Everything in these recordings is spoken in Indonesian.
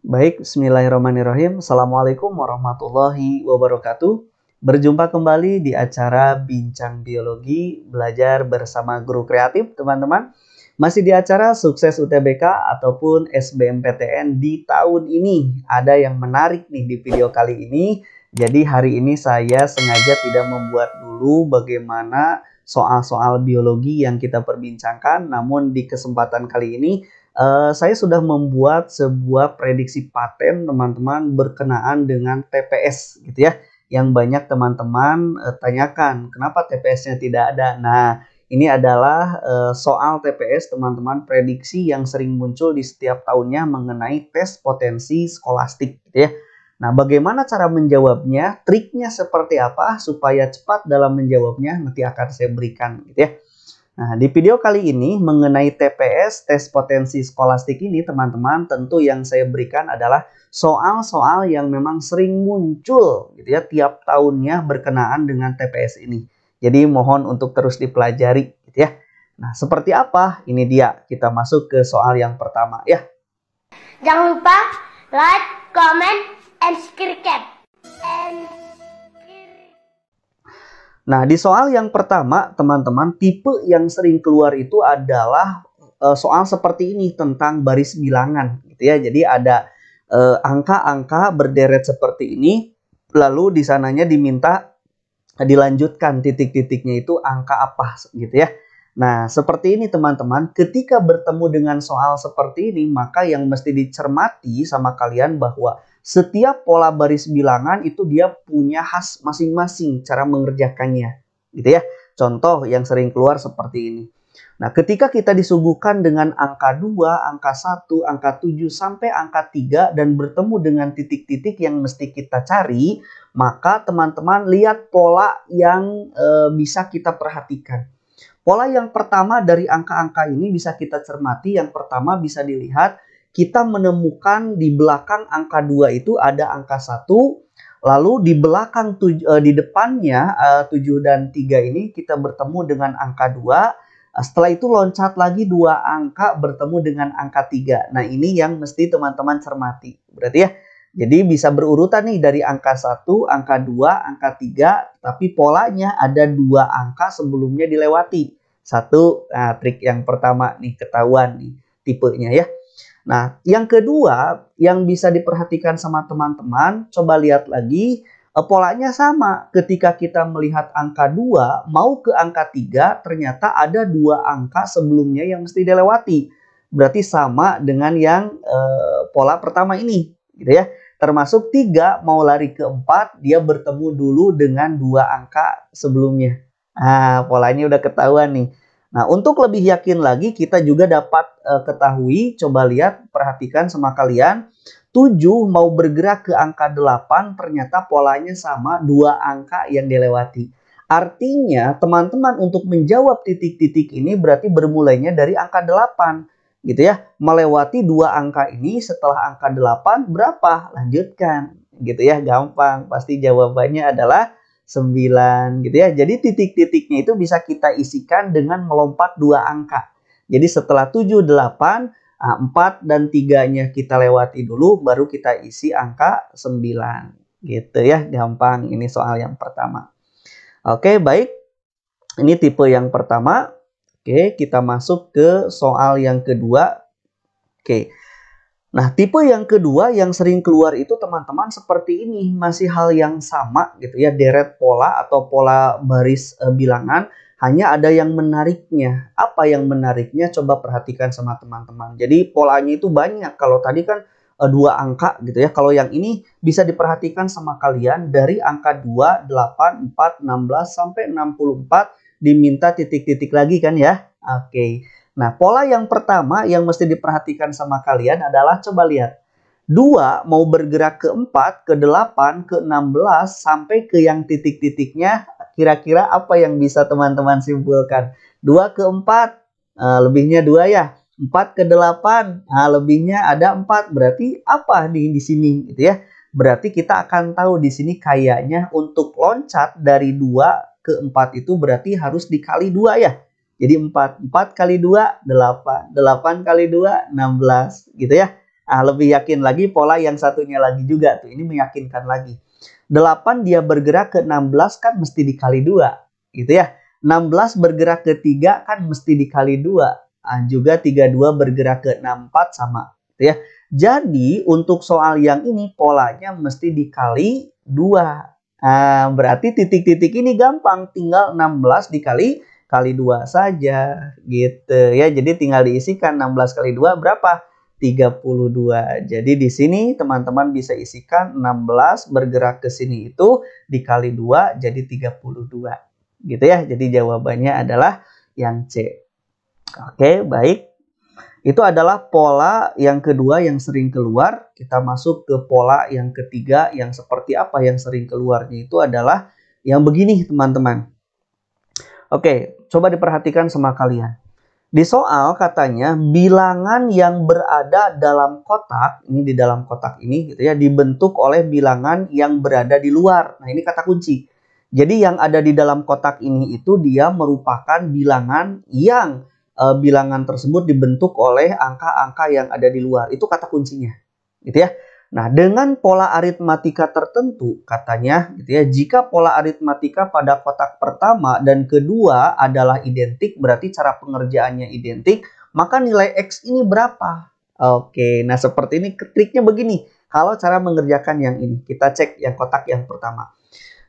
Baik, bismillahirrahmanirrahim. Assalamualaikum warahmatullahi wabarakatuh. Berjumpa kembali di acara Bincang Biologi, belajar bersama guru kreatif, teman-teman. Masih di acara Sukses UTBK ataupun SBMPTN di tahun ini. Ada yang menarik nih di video kali ini. Jadi hari ini saya sengaja tidak membuat dulu bagaimana soal-soal biologi yang kita perbincangkan. Namun di kesempatan kali ini saya sudah membuat sebuah prediksi paten teman-teman berkenaan dengan TPS gitu ya. Yang banyak teman-teman tanyakan, kenapa TPS-nya tidak ada? Nah, ini adalah soal TPS teman-teman, prediksi yang sering muncul di setiap tahunnya mengenai tes potensi skolastik gitu ya. Nah, bagaimana cara menjawabnya? Triknya seperti apa supaya cepat dalam menjawabnya? Nanti akan saya berikan gitu ya. Nah, di video kali ini mengenai TPS, tes potensi skolastik ini teman-teman, tentu yang saya berikan adalah soal-soal yang memang sering muncul gitu ya tiap tahunnya berkenaan dengan TPS ini. Jadi mohon untuk terus dipelajari gitu ya. Nah, seperti apa? Ini dia, kita masuk ke soal yang pertama ya. Jangan lupa like, comment, and subscribe. Nah, di soal yang pertama, teman-teman, tipe yang sering keluar itu adalah soal seperti ini tentang baris bilangan, gitu ya. Jadi ada angka-angka berderet seperti ini, lalu di sananya diminta dilanjutkan titik-titiknya itu angka apa, gitu ya. Nah, seperti ini teman-teman, ketika bertemu dengan soal seperti ini, maka yang mesti dicermati sama kalian bahwa setiap pola baris bilangan itu dia punya khas masing-masing cara mengerjakannya, gitu ya. Contoh yang sering keluar seperti ini. Nah, ketika kita disuguhkan dengan angka 2, angka 1, angka 7, sampai angka 3 dan bertemu dengan titik-titik yang mesti kita cari, maka teman-teman lihat pola yang bisa kita perhatikan. Pola yang pertama dari angka-angka ini bisa kita cermati. Yang pertama bisa dilihat kita menemukan di belakang angka 2 itu ada angka 1, lalu di belakang di depannya 7 dan 3 ini kita bertemu dengan angka 2. Setelah itu loncat lagi 2 angka bertemu dengan angka 3. Nah, ini yang mesti teman-teman cermati. Berarti ya, jadi bisa berurutan nih dari angka 1, angka 2, angka 3, tapi polanya ada 2 angka sebelumnya dilewati. Satu, nah, trik yang pertama nih ketahuan nih tipenya ya. Nah, yang kedua yang bisa diperhatikan sama teman-teman, coba lihat lagi polanya sama. Ketika kita melihat angka 2 mau ke angka 3, ternyata ada 2 angka sebelumnya yang mesti dilewati. Berarti sama dengan yang pola pertama ini, gitu ya. Termasuk 3 mau lari ke 4, dia bertemu dulu dengan 2 angka sebelumnya. Nah, polanya udah ketahuan nih. Nah, untuk lebih yakin lagi kita juga dapat ketahui, coba lihat, perhatikan sama kalian. 7 mau bergerak ke angka 8, ternyata polanya sama, 2 angka yang dilewati. Artinya, teman-teman untuk menjawab titik-titik ini berarti bermulainya dari angka 8. Gitu ya, melewati 2 angka ini setelah angka 8 berapa? Lanjutkan. Gitu ya, gampang. Pasti jawabannya adalah 9 gitu ya. Jadi titik-titiknya itu bisa kita isikan dengan melompat 2 angka. Jadi setelah 7, 8, 4 dan 3-nya kita lewati dulu, baru kita isi angka 9. Gitu ya, gampang. Ini soal yang pertama. Oke, baik. Ini tipe yang pertama. Oke, kita masuk ke soal yang kedua. Oke. Nah, tipe yang kedua yang sering keluar itu teman-teman seperti ini. Masih hal yang sama gitu ya, deret pola atau pola baris bilangan. Hanya ada yang menariknya. Apa yang menariknya? Coba perhatikan sama teman-teman. Jadi polanya itu banyak. Kalau tadi kan 2 angka gitu ya. Kalau yang ini bisa diperhatikan sama kalian dari angka 2, 8, 4, 16 sampai 64 diminta titik-titik lagi kan ya. Oke. Nah, pola yang pertama yang mesti diperhatikan sama kalian adalah coba lihat. 2 mau bergerak ke 4, ke 8, ke 16, sampai ke yang titik-titiknya. Kira-kira apa yang bisa teman-teman simpulkan? 2 ke 4, lebihnya 2 ya. 4 ke 8, lebihnya ada 4. Berarti apa nih di sini gitu ya? Berarti kita akan tahu di sini kayaknya untuk loncat dari 2 ke 4 itu berarti harus dikali 2 ya. Jadi 4 kali 2, 8. 8 kali 2, 16. Gitu ya. Lebih yakin lagi pola yang satunya lagi juga tuh. Ini meyakinkan lagi. 8 dia bergerak ke 16 kan mesti dikali 2. Gitu ya. 16 bergerak ke 3 kan mesti dikali 2. Juga 32 bergerak ke 64 sama. Gitu ya. Jadi untuk soal yang ini polanya mesti dikali 2. Berarti titik-titik ini gampang, tinggal 16 dikali 2 saja gitu ya. Jadi tinggal diisikan 16 kali 2 berapa? 32. Jadi di sini teman-teman bisa isikan 16 bergerak ke sini itu dikali 2 jadi 32. Gitu ya. Jadi jawabannya adalah yang C. Oke, baik. Itu adalah pola yang kedua yang sering keluar. Kita masuk ke pola yang ketiga yang seperti apa yang sering keluarnya itu adalah yang begini teman-teman. Oke, coba diperhatikan sama kalian. Di soal katanya bilangan yang berada dalam kotak, ini di dalam kotak ini gitu ya, dibentuk oleh bilangan yang berada di luar. Nah, ini kata kunci. Jadi yang ada di dalam kotak ini itu dia merupakan bilangan yang bilangan tersebut dibentuk oleh angka-angka yang ada di luar. Itu kata kuncinya. Gitu ya. Nah, dengan pola aritmatika tertentu katanya gitu ya, jika pola aritmatika pada kotak pertama dan kedua adalah identik, berarti cara pengerjaannya identik, maka nilai X ini berapa? Oke, nah seperti ini triknya begini. Kalau cara mengerjakan yang ini, kita cek yang kotak yang pertama.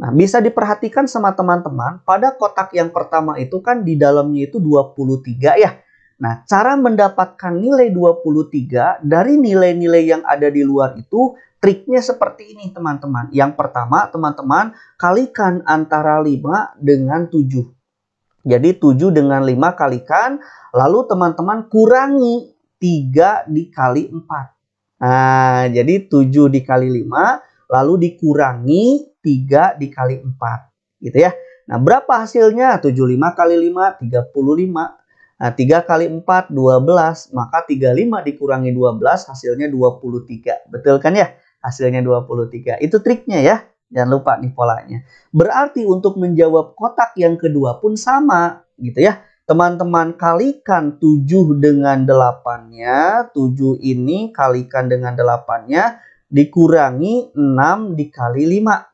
Nah, bisa diperhatikan sama teman-teman, pada kotak yang pertama itu kan di dalamnya itu 23 ya. Nah, cara mendapatkan nilai 23 dari nilai-nilai yang ada di luar itu, triknya seperti ini teman-teman. Yang pertama, teman-teman kalikan antara 5 dengan 7. Jadi 7 dengan 5 kalikan, lalu teman-teman kurangi 3 dikali 4. Nah, jadi 7 dikali 5, lalu dikurangi 3 dikali 4. Gitu ya. Nah, berapa hasilnya? 75 kali 5, 35. Nah, 3 kali 4, 12. Maka 35 dikurangi 12, hasilnya 23. Betul kan ya? Hasilnya 23. Itu triknya ya. Jangan lupa nih polanya. Berarti untuk menjawab kotak yang kedua pun sama. Gitu ya. Teman-teman kalikan 7 dengan 8-nya. 7 ini kalikan dengan 8-nya. Dikurangi 6 dikali 5.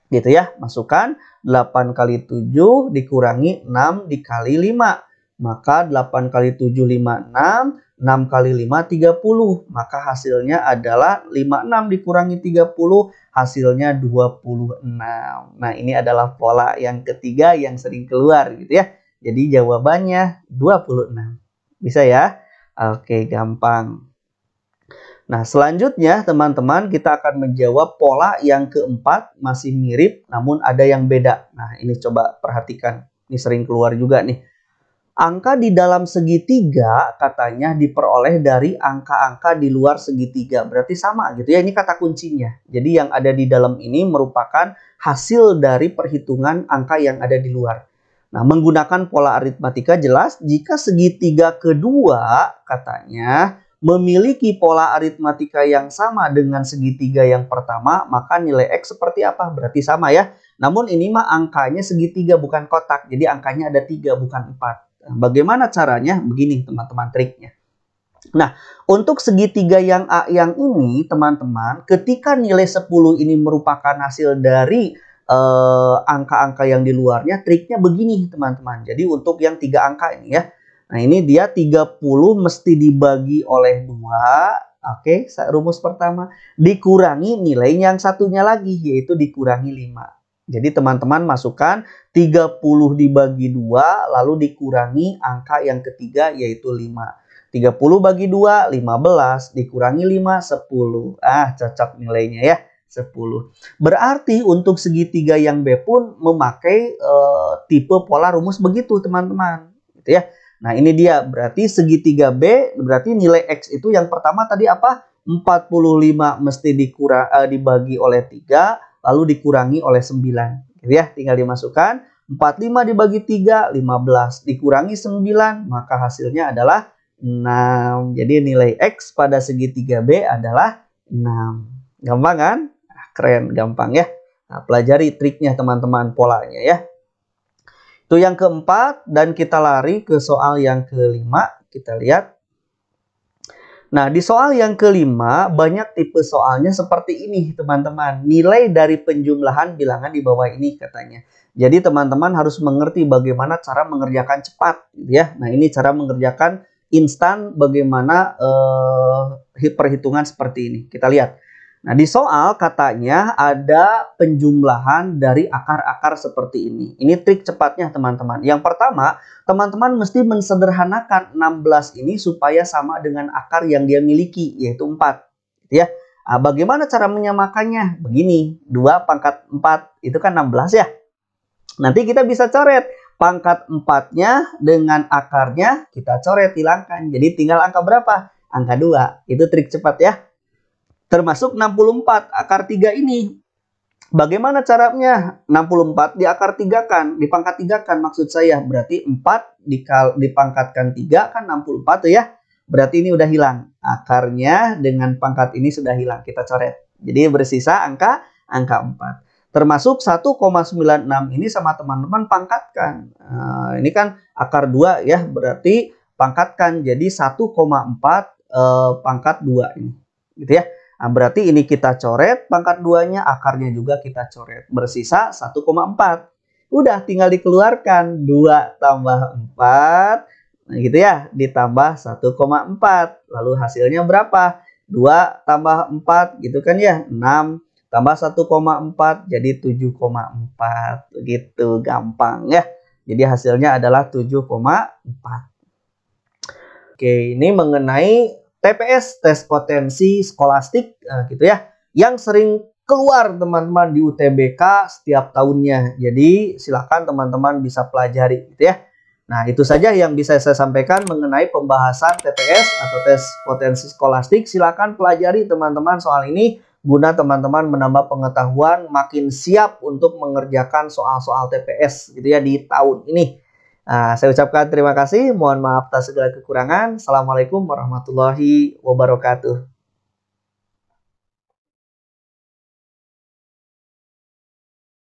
Gitu ya, masukkan 8 kali 7 dikurangi 6 dikali 5. Maka 8 kali 7, 56. 6 kali 5, 30. Maka hasilnya adalah 56 dikurangi 30, hasilnya 26. Nah, ini adalah pola yang ketiga yang sering keluar gitu ya. Jadi jawabannya 26. Bisa ya? Oke, gampang. Nah, selanjutnya teman-teman kita akan menjawab pola yang keempat, masih mirip namun ada yang beda. Nah, ini coba perhatikan. Ini sering keluar juga nih. Angka di dalam segitiga katanya diperoleh dari angka-angka di luar segitiga. Berarti sama gitu ya, ini kata kuncinya. Jadi yang ada di dalam ini merupakan hasil dari perhitungan angka yang ada di luar. Nah, menggunakan pola aritmatika jelas jika segitiga kedua katanya memiliki pola aritmatika yang sama dengan segitiga yang pertama, maka nilai X seperti apa? Berarti sama ya. Namun ini mah angkanya segitiga bukan kotak. Jadi angkanya ada 3 bukan 4. Nah, bagaimana caranya? Begini teman-teman triknya. Nah, untuk segitiga yang A yang ini teman-teman, ketika nilai 10 ini merupakan hasil dari angka-angka yang di luarnya, triknya begini teman-teman. Jadi untuk yang 3 angka ini ya. Nah, ini dia 30 mesti dibagi oleh 2. Oke, rumus pertama. Dikurangi nilai yang satunya lagi, yaitu dikurangi 5. Jadi teman-teman masukkan 30 dibagi 2, lalu dikurangi angka yang ketiga, yaitu 5. 30 bagi 2, 15. Dikurangi 5, 10. Cocok nilainya ya, 10. Berarti untuk segitiga yang B pun memakai tipe pola rumus begitu teman-teman. Gitu ya. Nah, ini dia berarti segitiga B, berarti nilai X itu yang pertama tadi apa? 45 mesti dibagi oleh 3, lalu dikurangi oleh 9. Gitu ya, tinggal dimasukkan. 45 dibagi 3, 15. Dikurangi 9, maka hasilnya adalah 6. Jadi nilai X pada segitiga B adalah 6. Gampang kan? Keren, gampang ya. Nah, pelajari triknya teman-teman, polanya ya. Itu yang keempat, dan kita lari ke soal yang kelima. Kita lihat. Nah, di soal yang kelima, banyak tipe soalnya seperti ini, teman-teman. Nilai dari penjumlahan bilangan di bawah ini katanya. Jadi, teman-teman harus mengerti bagaimana cara mengerjakan cepat, gitu ya. Nah, ini cara mengerjakan instan, bagaimana perhitungan seperti ini. Kita lihat. Nah, di soal katanya ada penjumlahan dari akar-akar seperti ini. Ini trik cepatnya, teman-teman. Yang pertama, teman-teman mesti mensederhanakan 16 ini supaya sama dengan akar yang dia miliki, yaitu 4. Gitu ya. Nah, bagaimana cara menyamakannya? Begini, 2 pangkat 4 itu kan 16 ya. Nanti kita bisa coret. Pangkat 4-nya dengan akarnya kita coret, hilangkan. Jadi tinggal angka berapa? Angka 2. Itu trik cepat ya. Termasuk 64 akar 3 ini. Bagaimana caranya? 64 di akar 3 kan, dipangkat 3 kan maksud saya. Berarti 4 dipangkatkan 3 kan 64 tuh ya. Berarti ini udah hilang. Akarnya dengan pangkat ini sudah hilang. Kita coret. Jadi bersisa angka 4. Termasuk 1,96 ini sama teman-teman pangkatkan. Nah, ini kan akar 2 ya. Berarti pangkatkan jadi 1,4 pangkat 2 ini. Gitu ya. Nah, berarti ini kita coret pangkat 2-nya, akarnya juga kita coret. Bersisa 1,4. Udah tinggal dikeluarkan. 2 tambah 4. Nah gitu ya. Ditambah 1,4. Lalu hasilnya berapa? 2 tambah 4 gitu kan ya. 6 tambah 1,4 jadi 7,4. Gitu gampang ya. Jadi hasilnya adalah 7,4. Oke, ini mengenai TPS, tes potensi skolastik gitu ya, yang sering keluar teman-teman di UTBK setiap tahunnya. Jadi silakan teman-teman bisa pelajari gitu ya. Nah, itu saja yang bisa saya sampaikan mengenai pembahasan TPS atau tes potensi skolastik. Silakan pelajari teman-teman soal ini guna teman-teman menambah pengetahuan, makin siap untuk mengerjakan soal-soal TPS gitu ya di tahun ini. Nah, saya ucapkan terima kasih. Mohon maaf atas segala kekurangan. Assalamualaikum warahmatullahi wabarakatuh.